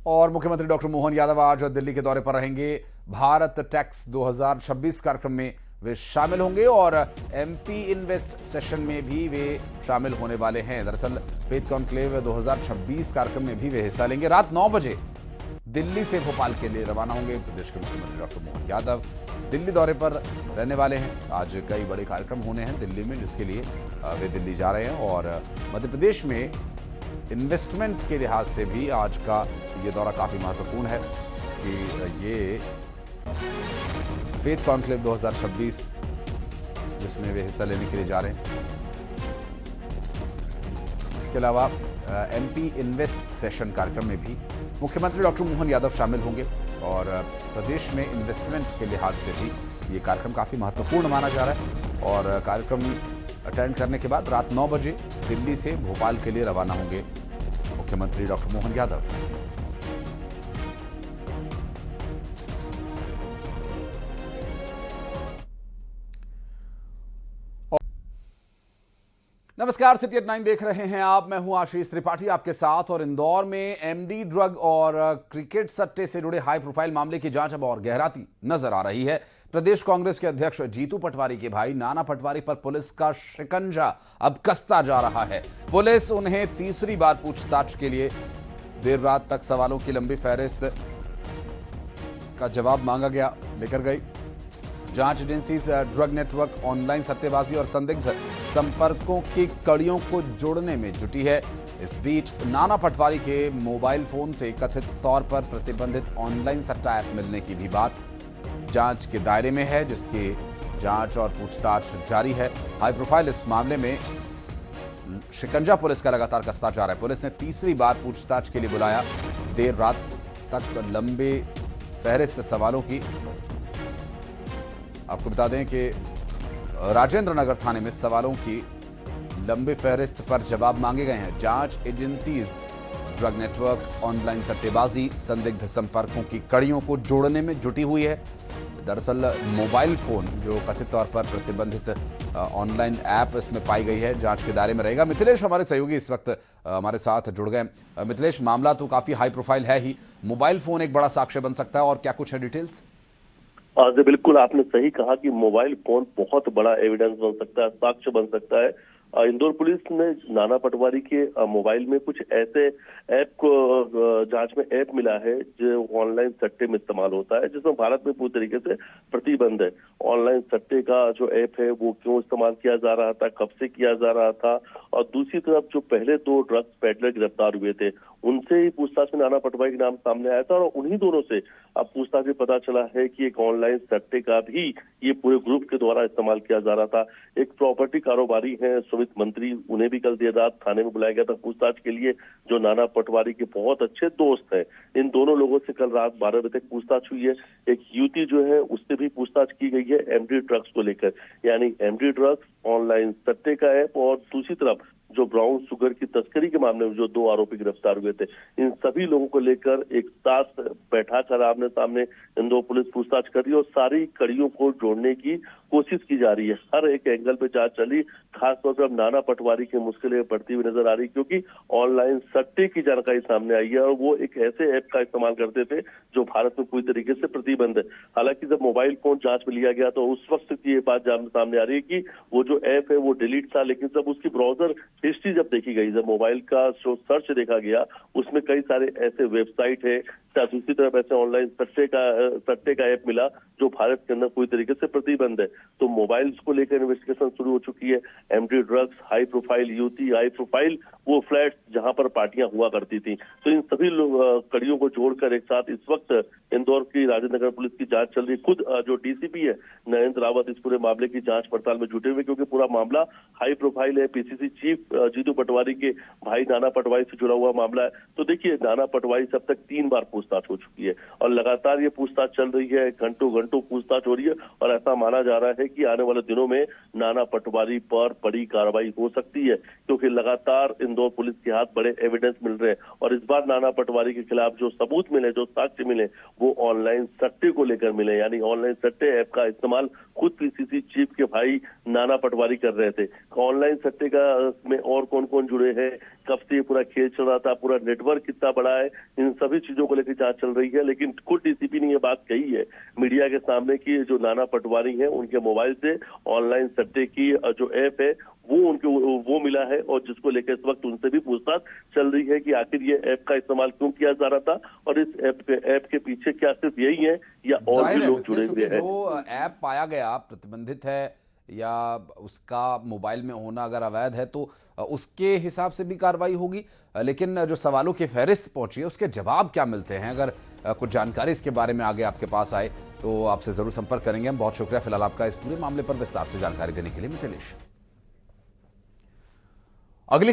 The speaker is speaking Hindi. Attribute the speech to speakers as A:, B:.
A: और मुख्यमंत्री डॉक्टर मोहन यादव आज दिल्ली के दौरे पर रहेंगे। भारत टैक्स 2026 कार्यक्रम में वे शामिल होंगे और एमपी इन्वेस्ट सेशन में भी वे शामिल होने वाले हैं। दरअसल फेथ कॉन्क्लेव 2026 कार्यक्रम में भी वे हिस्सा लेंगे। रात 9 बजे दिल्ली से भोपाल के लिए रवाना होंगे। प्रदेश के मुख्यमंत्री डॉक्टर मोहन यादव दिल्ली दौरे पर रहने वाले हैं। आज कई बड़े कार्यक्रम होने हैं दिल्ली में, जिसके लिए वे दिल्ली जा रहे हैं। और मध्य प्रदेश में इन्वेस्टमेंट के लिहाज से भी आज का ये दौरा काफ़ी महत्वपूर्ण है कि ये फेथ कॉन्क्लेव 2026 जिसमें वे हिस्सा लेने के लिए जा रहे हैं। इसके अलावा एमपी इन्वेस्ट सेशन कार्यक्रम में भी मुख्यमंत्री डॉक्टर मोहन यादव शामिल होंगे और प्रदेश में इन्वेस्टमेंट के लिहाज से भी ये कार्यक्रम काफ़ी महत्वपूर्ण माना जा रहा है। और कार्यक्रम अटेंड करने के बाद रात 9 बजे दिल्ली से भोपाल के लिए रवाना होंगे मुख्यमंत्री डॉक्टर मोहन यादव। नमस्कार, सिटी एट 9 देख रहे हैं आप। मैं हूं आशीष त्रिपाठी आपके साथ। और इंदौर में एमडी ड्रग और क्रिकेट सट्टे से जुड़े हाई प्रोफाइल मामले की जांच अब और गहराती नजर आ रही है। प्रदेश कांग्रेस के अध्यक्ष जीतू पटवारी के भाई नाना पटवारी पर पुलिस का शिकंजा अब कसता जा रहा है। पुलिस उन्हें तीसरी बार पूछताछ के लिए देर रात तक सवालों की लंबी फहरिस्त का जवाब मांगा गया लेकर गई। जांच एजेंसी ड्रग नेटवर्क, ऑनलाइन सट्टेबाजी और संदिग्ध संपर्कों की कड़ियों को जोड़ने में जुटी है। इस बीच नाना पटवारी के मोबाइल फोन से कथित तौर पर प्रतिबंधित ऑनलाइन सट्टा ऐप मिलने की भी बात जांच के दायरे में है, जिसकी जांच और पूछताछ जारी है। हाई प्रोफाइल इस मामले में शिकंजा पुलिस का लगातार कसता जा रहा है। पुलिस ने तीसरी बार पूछताछ के लिए बुलाया। देर रात तक लंबे फहरिस्त सवालों की। आपको बता दें कि राजेंद्र नगर थाने में सवालों की लंबी फहरिस्त पर जवाब मांगे गए हैं। जांच एजेंसीज ड्रग नेटवर्क, ऑनलाइन सट्टेबाजी, संदिग्ध संपर्कों की कड़ियों को जोड़ने में जुटी हुई है। दरअसल मोबाइल फोन जो कथित तौर पर प्रतिबंधित ऑनलाइन ऐप इसमें पाई गई है, जांच के दायरे में रहेगा। मिथिलेश हमारे सहयोगी इस वक्त हमारे साथ जुड़ गए। मिथिलेश, मामला तो काफी हाई प्रोफाइल है ही, मोबाइल फोन एक बड़ा साक्ष्य बन सकता है और क्या कुछ है डिटेल्स?
B: जी बिल्कुल, आपने सही कहा कि मोबाइल फोन बहुत बड़ा एविडेंस बन सकता है, साक्ष्य बन सकता है। इंदौर पुलिस ने नाना पटवारी के मोबाइल में कुछ ऐसे ऐप को जांच में ऐप मिला है जो ऑनलाइन सट्टे में इस्तेमाल होता है, जिसमें भारत में पूरी तरीके से प्रतिबंध है। ऑनलाइन सट्टे का जो ऐप है वो क्यों इस्तेमाल किया जा रहा था, कब से किया जा रहा था, और दूसरी तरफ जो पहले 2 ड्रग्स पेडलर गिरफ्तार हुए थे उनसे ही पूछताछ में नाना पटवारी के नाम सामने आया था। और उन्हीं दोनों से अब पूछताछ में पता चला है कि एक ऑनलाइन सट्टे का भी ये पूरे ग्रुप के द्वारा इस्तेमाल किया जा रहा था। एक प्रॉपर्टी कारोबारी है सुमित मंत्री, उन्हें भी कल देर रात थाने में बुलाया गया था पूछताछ के लिए, जो नाना पटवारी के बहुत अच्छे दोस्त हैं। इन दोनों लोगों से कल रात 12 बजे तक पूछताछ हुई है। एक युवती जो है उससे भी पूछताछ की गई है एमडी ड्रग्स को लेकर, यानी एमडी ड्रग्स, ऑनलाइन सट्टे का ऐप और दूसरी तरफ जो ब्राउन शुगर की तस्करी के मामले में जो 2 आरोपी गिरफ्तार हुए थे, इन सभी लोगों को लेकर एक साथ बैठाकर आमने सामने इंदौर पुलिस पूछताछ कर रही है और सारी कड़ियों को जोड़ने की कोशिश की जा रही है। हर एक एंगल पे जांच चली। खासतौर पर अब नाना पटवारी की मुश्किलें बढ़ती हुई नजर आ रही, क्योंकि ऑनलाइन सट्टे की जानकारी सामने आई है और वो एक ऐसे ऐप का इस्तेमाल करते थे जो भारत में पूरी तरीके से प्रतिबंध है। हालांकि जब मोबाइल फोन जांच में लिया गया तो उस वक्त ये बात सामने आ रही है कि वो जो ऐप है वो डिलीट था, लेकिन जब उसकी ब्राउजर हिस्ट्री जब देखी गई, जब मोबाइल का जो सर्च देखा गया, उसमें कई सारे ऐसे वेबसाइट है, दूसरी तरफ ऐसे ऑनलाइन सट्टे का ऐप मिला जो भारत के अंदर पूरी तरीके से प्रतिबंध है। तो मोबाइल्स को लेकर इन्वेस्टिगेशन शुरू हो चुकी है। एमडी ड्रग्स, हाई प्रोफाइल युवती, हाई प्रोफाइल वो फ्लैट जहां पर पार्टियां हुआ करती थी, तो इन सभी कड़ियों को जोड़कर एक साथ इस वक्त इंदौर की राजेंद्र नगर पुलिस की जांच चल रही। खुद जो डीसीपी है नरेंद्र रावत इस पूरे मामले की जांच पड़ताल में जुटे हुए, क्योंकि पूरा मामला हाई प्रोफाइल है। पीसीसी चीफ जीतू पटवारी के भाई नाना पटवारी से जुड़ा हुआ मामला है। तो देखिए, नाना पटवारी से अब तक 3 बार पूछताछ हो चुकी है और लगातार ये पूछताछ चल रही है, घंटों घंटों पूछताछ हो रही है और ऐसा माना जा रहा है कि आने वाले दिनों में नाना पटवारी पर बड़ी कार्रवाई हो सकती है, क्योंकि लगातार इंदौर पुलिस के हाथ बड़े एविडेंस मिल रहे हैं। और इस बार नाना पटवारी के खिलाफ जो सबूत मिले, जो साक्ष्य मिले, वो ऑनलाइन सट्टे को लेकर मिले, यानी ऑनलाइन सट्टे ऐप का इस्तेमाल खुद पीसीसी चीफ के भाई नाना पटवारी कर रहे थे। ऑनलाइन सट्टे का में और कौन कौन जुड़े हैं, कब से ये पूरा खेल चल रहा था, पूरा नेटवर्क कितना बड़ा है, इन सभी चीजों को लेकर जांच चल रही है। लेकिन खुद डीसीपी ने ये बात कही है मीडिया के सामने कि जो नाना पटवारी हैं उनके मोबाइल से ऑनलाइन सट्टे की जो ऐप है वो मिला है, और जिसको लेकर इस वक्त उनसे भी पूछताछ चल रही है कि आखिर ये ऐप का इस्तेमाल क्यों किया जा रहा था और इस ऐप के पीछे क्या सिर्फ यही है या और भी
A: जाहिर है
B: लोग जुड़े
A: मिथिलेश,
B: हुए हैं।
A: जो ऐप पाया गया प्रतिबंधित है या उसका मोबाइल में होना अगर अवैध है तो उसके हिसाब से भी कार्रवाई होगी, लेकिन जो सवालों की फहरिस्त पहुंची है उसके जवाब क्या मिलते हैं, अगर कुछ जानकारी इसके बारे में आगे आपके पास आए तो आपसे जरूर संपर्क करेंगे हम। बहुत शुक्रिया फिलहाल आपका इस पूरे मामले पर विस्तार से जानकारी देने के लिए मिथिलेश। अगली